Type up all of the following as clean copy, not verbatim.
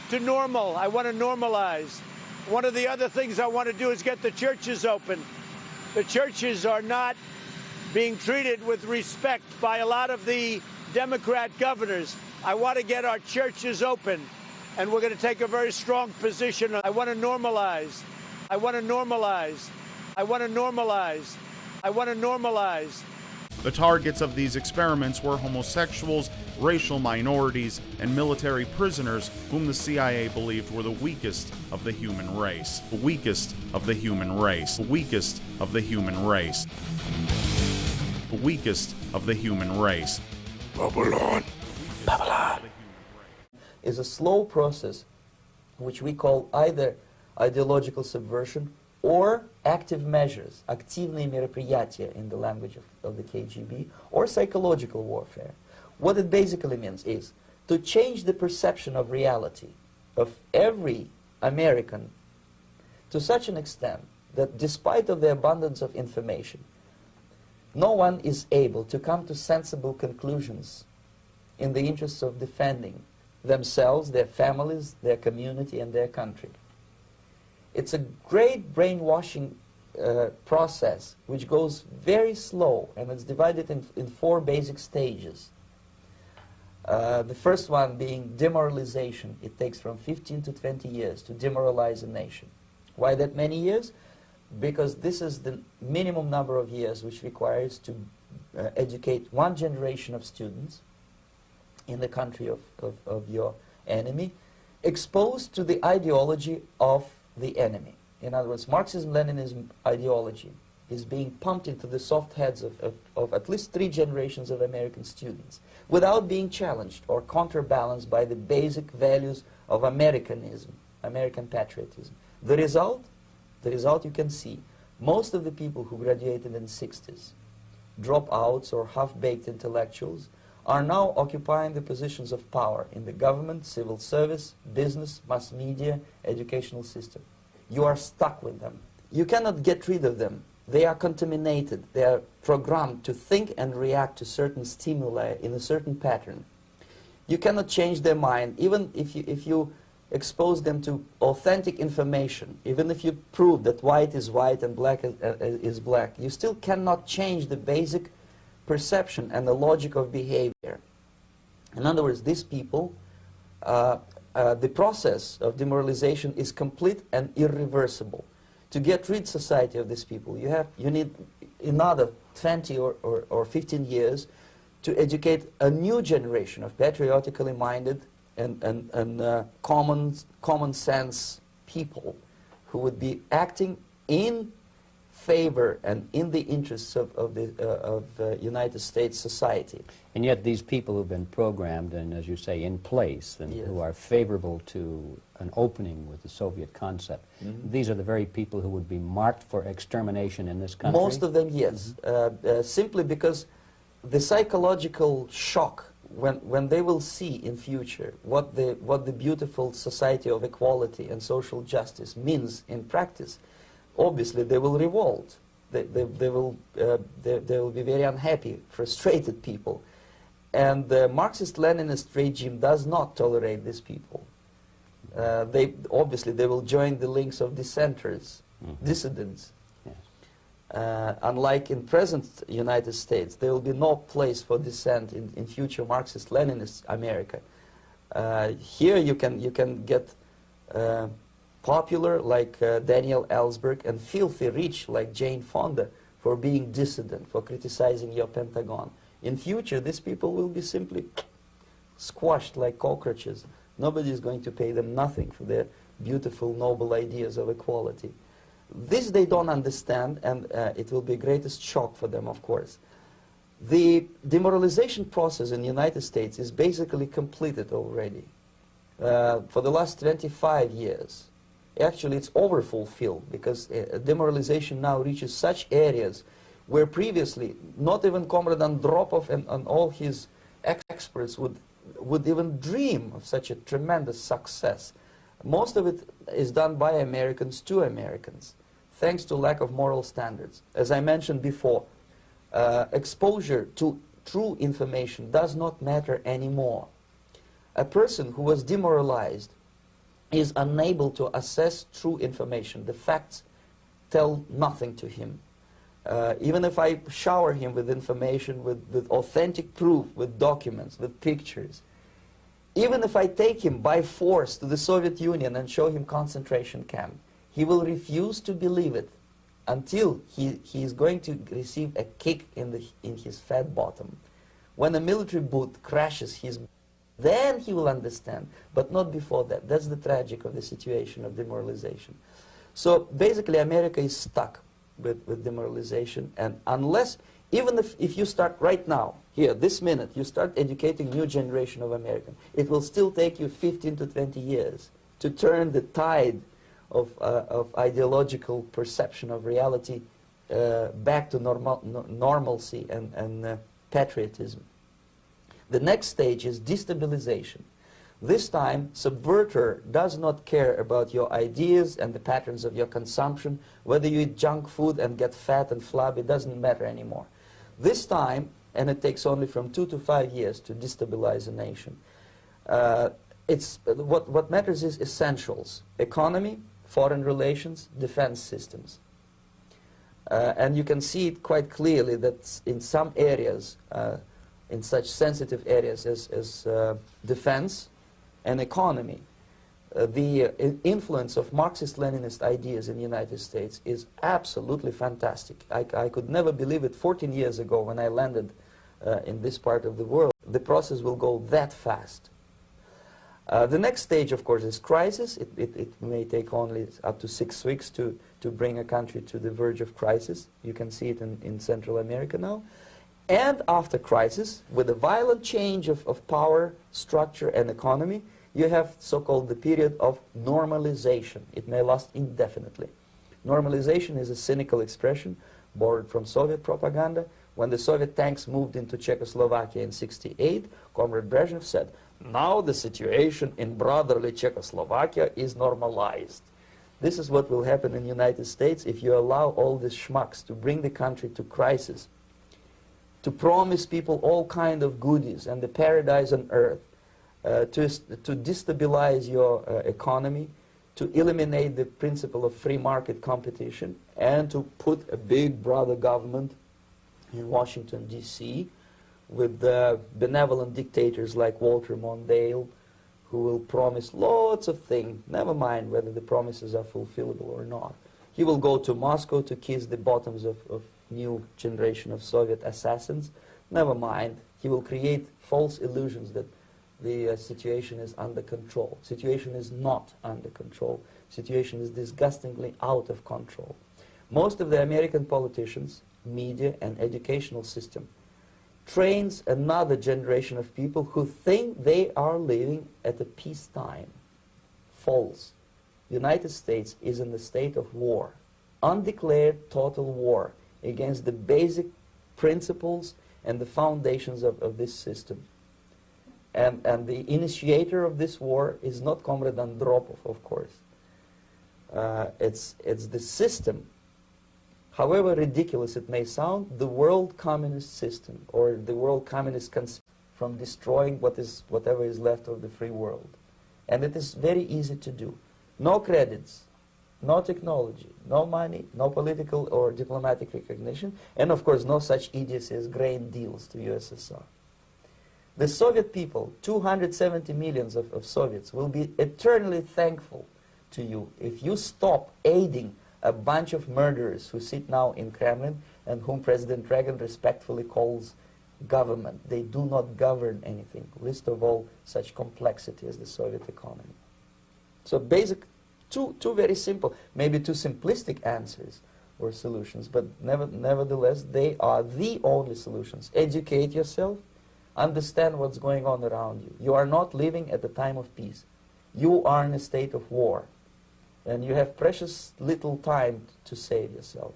back to normal. I want to normalize. One of the other things I want to do is get the churches open. The churches are not being treated with respect by a lot of the Democrat governors. I want to get our churches open, and we're going to take a very strong position. I want to normalize. I want to normalize. I want to normalize. I want to normalize. The targets of these experiments were homosexuals, racial minorities, and military prisoners whom the CIA believed were the weakest of the human race. The weakest of the human race. The weakest of the human race. The weakest of the human race. Babylon. Babylon is a slow process which we call either ideological subversion or active measures, активные мероприятия in the language of the KGB, or psychological warfare. What it basically means is to change the perception of reality of every American to such an extent that despite of the abundance of information, no one is able to come to sensible conclusions in the interests of defending themselves, their families, their community, and their country. It's a great brainwashing process which goes very slow, and it's divided in 4 basic stages. The first one being demoralization. It takes from 15 to 20 years to demoralize a nation. Why that many years? Because this is the minimum number of years which requires to educate one generation of students in the country of your enemy, exposed to the ideology of the enemy. In other words, Marxism-Leninism ideology is being pumped into the soft heads of at least 3 generations of American students without being challenged or counterbalanced by the basic values of Americanism, American patriotism. The result you can see. Most of the people who graduated in the 60s, dropouts or half-baked intellectuals, are now occupying the positions of power in the government, civil service, business, mass media, educational system. You are stuck with them. You cannot get rid of them. They are contaminated. They are programmed to think and react to certain stimuli in a certain pattern. You cannot change their mind, even if you expose them to authentic information, even if you prove that white is white and black is black. You still cannot change the basic perception and the logic of behavior. In other words, these people, the process of demoralization is complete and irreversible. To get rid society of these people, you need another 20 or 15 years to educate a new generation of patriotically minded and common sense people who would be acting in favor and in the interests of the United States society. And yet these people who've been programmed and, as you say, in place, and Yes. who are favorable to an opening with the Soviet concept, these are the very people who would be marked for extermination in this country? Most of them, yes. Simply because the psychological shock when they will see in future what the beautiful society of equality and social justice means in practice, obviously they will revolt. They will be very unhappy, frustrated people. And the Marxist-Leninist regime does not tolerate these people. Obviously they will join the links of dissenters, dissidents. Unlike in present United States, there will be no place for dissent in future Marxist-Leninist America. Here you can get popular like Daniel Ellsberg and filthy rich like Jane Fonda for being dissident, for criticizing your Pentagon. In future, these people will be simply squashed like cockroaches. Nobody is going to pay them nothing for their beautiful, noble ideas of equality. This they don't understand, and it will be the greatest shock for them, of course. The demoralization process in the United States is basically completed already. For the last 25 years, actually it's overfulfilled, because demoralization now reaches such areas where previously not even Comrade Andropov and all his experts would even dream of such a tremendous success. Most of it is done by Americans to Americans, thanks to lack of moral standards. As I mentioned before, exposure to true information does not matter anymore. A person who was demoralized is unable to assess true information. The facts tell nothing to him. Even if I shower him with information, with authentic proof, with documents, with pictures, even if I take him by force to the Soviet Union and show him concentration camp, he will refuse to believe it until he is going to receive a kick in his fat bottom. When a military boot crashes his, then he will understand, but not before that. That's the tragic of the situation of demoralization. So basically America is stuck with demoralization, and unless, even if you start right now, here, this minute, you start educating new generation of Americans, it will still take you 15 to 20 years to turn the tide of ideological perception of reality back to normalcy and patriotism. The next stage is destabilization. This time, subverter does not care about your ideas and the patterns of your consumption. Whether you eat junk food and get fat and flabby, it doesn't matter anymore. This time, and it takes only from 2 to 5 years to destabilize a nation, what matters is essentials: economy, foreign relations, defense systems. And you can see it quite clearly that in some areas, in such sensitive areas as defense and economy, the influence of Marxist-Leninist ideas in the United States is absolutely fantastic. I could never believe it 14 years ago when I landed in this part of the world. The process will go that fast. The next stage, of course, is crisis. It may take only up to 6 weeks to bring a country to the verge of crisis. You can see it in Central America now. And after crisis, with a violent change of power, structure, and economy, you have so-called the period of normalization. It may last indefinitely. Normalization is a cynical expression borrowed from Soviet propaganda. When the Soviet tanks moved into Czechoslovakia in '68, Comrade Brezhnev said, "Now the situation in brotherly Czechoslovakia is normalized." This is what will happen in the United States if you allow all these schmucks to bring the country to crisis, to promise people all kind of goodies and the paradise on earth, to destabilize your economy, to eliminate the principle of free market competition, and to put a big brother government in Washington, D.C., with benevolent dictators like Walter Mondale, who will promise lots of things, never mind whether the promises are fulfillable or not. He will go to Moscow to kiss the bottoms of new generation of Soviet assassins, never mind. He will create false illusions that the situation is under control. Situation is not under control. Situation is disgustingly out of control. Most of the American politicians, media, and educational system trains another generation of people who think they are living at a peacetime. False. The United States is in the state of war, undeclared total war against the basic principles and the foundations of this system. And the initiator of this war is not Comrade Andropov, of course. It's the system. However ridiculous it may sound, the world communist system, or the world communist from destroying whatever is left of the free world. And it is very easy to do. No credits, no technology, no money, no political or diplomatic recognition, and of course no such idiocy as grain deals to USSR. The Soviet people, 270 millions of Soviets, will be eternally thankful to you if you stop aiding a bunch of murderers who sit now in Kremlin and whom President Reagan respectfully calls government. They do not govern anything, least of all such complexity as the Soviet economy. So basic, two very simple, maybe too simplistic answers or solutions, but nevertheless they are the only solutions. Educate yourself, understand what's going on around you. You are not living at the time of peace. You are in a state of war. And you have precious little time to save yourself.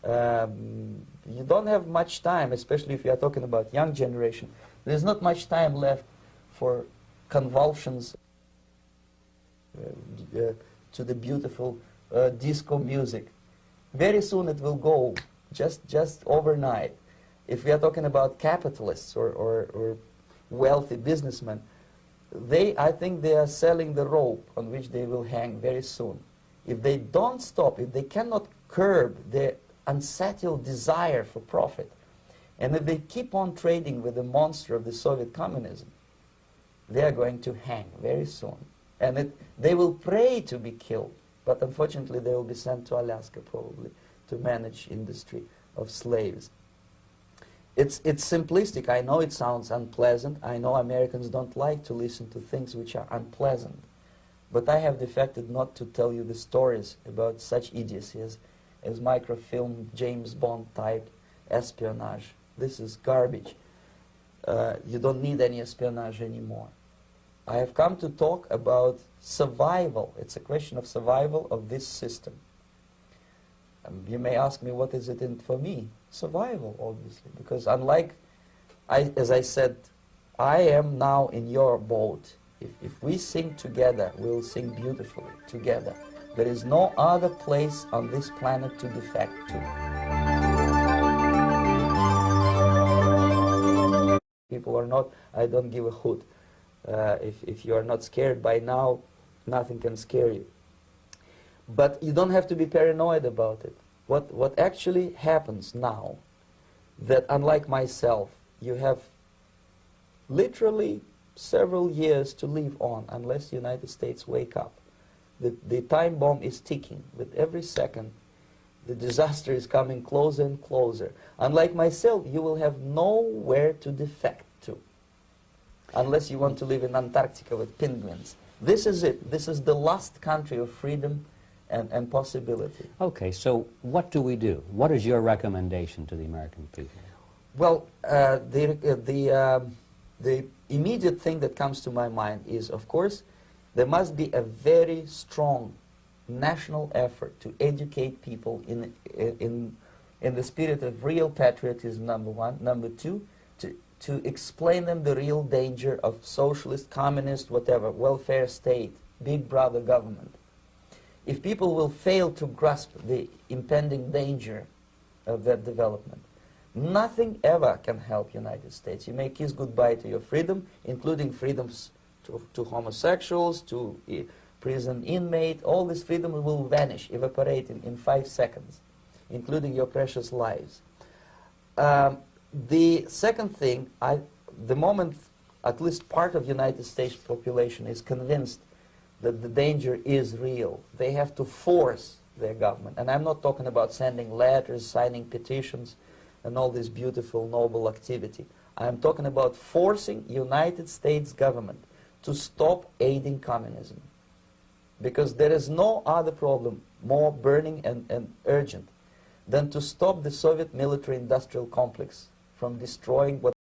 You don't have much time, especially if you are talking about young generation. There's not much time left for convulsions to the beautiful disco music. Very soon it will go, just overnight. If we are talking about capitalists or wealthy businessmen, I think they are selling the rope on which they will hang very soon. If they don't stop, if they cannot curb their unsettled desire for profit, and if they keep on trading with the monster of the Soviet communism, they are going to hang very soon. And they will pray to be killed, but unfortunately they will be sent to Alaska probably to manage industry of slaves. It's simplistic. I know it sounds unpleasant. I know Americans don't like to listen to things which are unpleasant. But I have defected not to tell you the stories about such idiocy as microfilm, James Bond type espionage. This is garbage. You don't need any espionage anymore. I have come to talk about survival. It's a question of survival of this system. You may ask me, what is it in for me? Survival, obviously, because unlike, as I said, I am now in your boat. If we sing together, we'll sing beautifully together. There is no other place on this planet to defect to. People are not, I don't give a hoot. If you are not scared by now, nothing can scare you. But you don't have to be paranoid about it. What actually happens now, that unlike myself, you have literally several years to live on unless the United States wake up. The time bomb is ticking. With every second, the disaster is coming closer and closer. Unlike myself, you will have nowhere to defect to, unless you want to live in Antarctica with penguins. This is it. This is the last country of freedom and possibility. Okay, so what do we do? What is your recommendation to the American people? Well, the immediate thing that comes to my mind is, of course, there must be a very strong national effort to educate people in the spirit of real patriotism, number one. Number two, to explain them the real danger of socialist, communist, whatever, welfare state, big brother government. If people will fail to grasp the impending danger of that development, nothing ever can help United States. You may kiss goodbye to your freedom, including freedoms to homosexuals, to prison inmate. All this freedom will vanish, evaporate in 5 seconds, including your precious lives. The second thing, the moment at least part of the United States population is convinced that the danger is real, they have to force their government. And I'm not talking about sending letters, signing petitions, and all this beautiful, noble activity. I'm talking about forcing United States government to stop aiding communism. Because there is no other problem more burning and urgent than to stop the Soviet military-industrial complex from destroying what